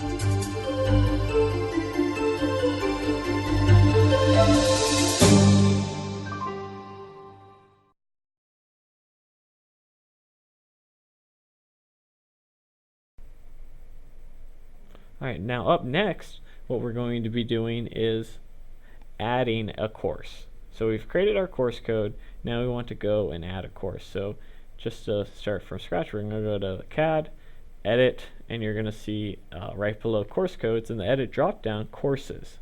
Alright, now up next, what we're going to be doing is adding a course. So we've created our course code, now we want to go and add a course. So just to start from scratch, we're going to go to CAD, Edit, and you're going to see right below course codes in the Edit drop-down, Courses.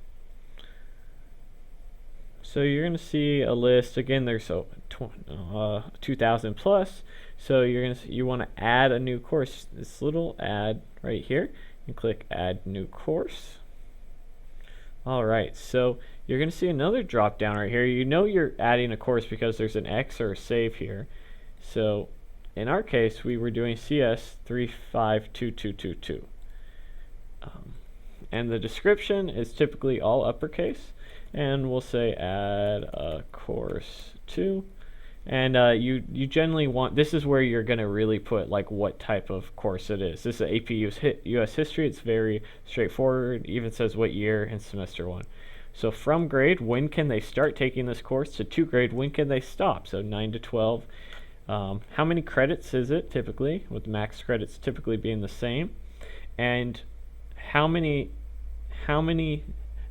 So you're going to see a list. Again, there's 2,000 plus. So you want to add a new course. This little add right here, and click Add New Course. Alright, so you're going to see another drop down right here. You know you're adding a course because there's an X or a save here. So in our case, we were doing CS 352222. And the description is typically all uppercase. And we'll say add a course 2. And you generally want, this is where you're going to really put like what type of course it is. This is AP US History. It's very straightforward. It even says what year and semester 1. So from grade, when can they start taking this course, to grade, when can they stop? So 9 to 12. How many credits is it typically, with max credits typically being the same? And how many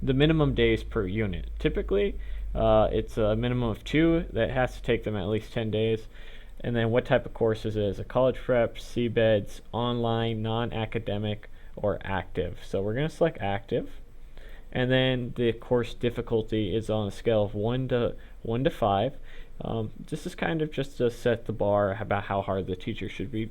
the minimum days per unit. Typically, it's a minimum of 2 that has to take them at least 10 days. And then what type of courses it is: a college prep, CBEDs, online, non-academic, or active. So we're going to select active. And then the course difficulty is on a scale of 1 to 5. This is kind of just to set the bar about how hard the teacher should be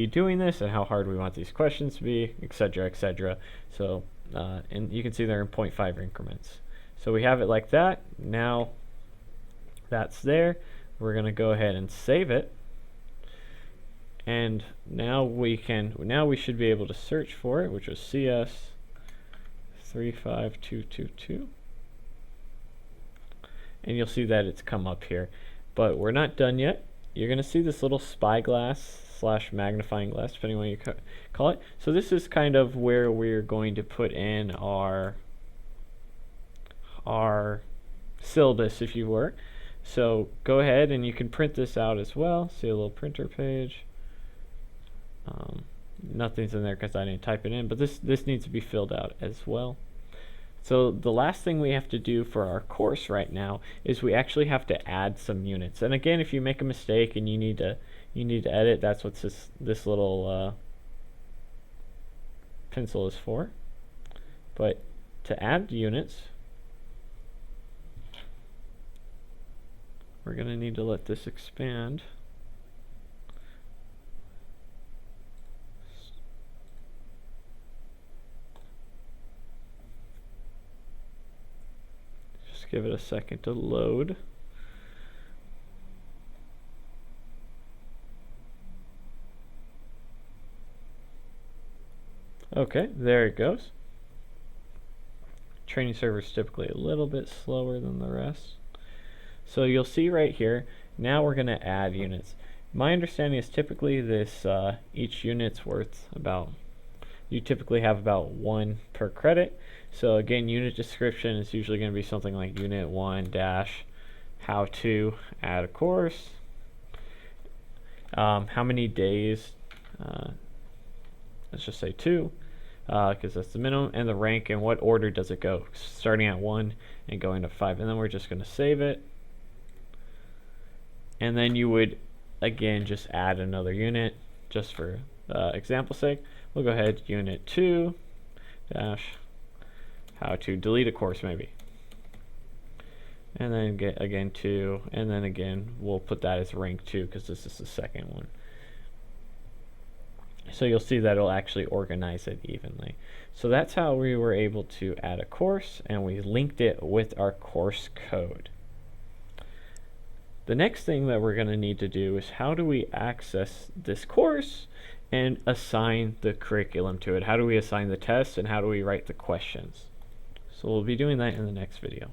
doing this and how hard we want these questions to be, etc., etc. So, and you can see they're in 0.5 increments. So we have it like that. Now that's there. We're going to go ahead and save it. And now we should be able to search for it, which was CS 35222. And you'll see that it's come up here. But we're not done yet. You're going to see this little spyglass / magnifying glass, depending on what you call it. So this is kind of where we're going to put in our syllabus, if you were. So go ahead and you can print this out as well. See a little printer page. Nothing's in there because I didn't type it in, but this needs to be filled out as well. So the last thing we have to do for our course right now is we actually have to add some units. And again, if you make a mistake and you need to edit, that's what this little pencil is for. But to add units, we're going to need to let this expand. Just give it a second to load. Okay, there it goes. Training server is typically a little bit slower than the rest. So you'll see right here, now we're going to add units. My understanding is typically this each unit's worth about, you typically have about 1 per credit. So again, unit description is usually going to be something like unit 1 dash how to add a course. How many days, let's just say 2, because that's the minimum, and the rank, and what order does it go, starting at 1 and going to 5. And then we're just going to save it. And then you would, again, just add another unit, just for example's sake. We'll go ahead, unit 2 dash how to delete a course, maybe. And then get again 2, and then again we'll put that as rank 2 because this is the second one. So you'll see that it'll actually organize it evenly. So that's how we were able to add a course, and we linked it with our course code. The next thing that we're going to need to do is how do we access this course and assign the curriculum to it? How do we assign the tests, and how do we write the questions? So we'll be doing that in the next video.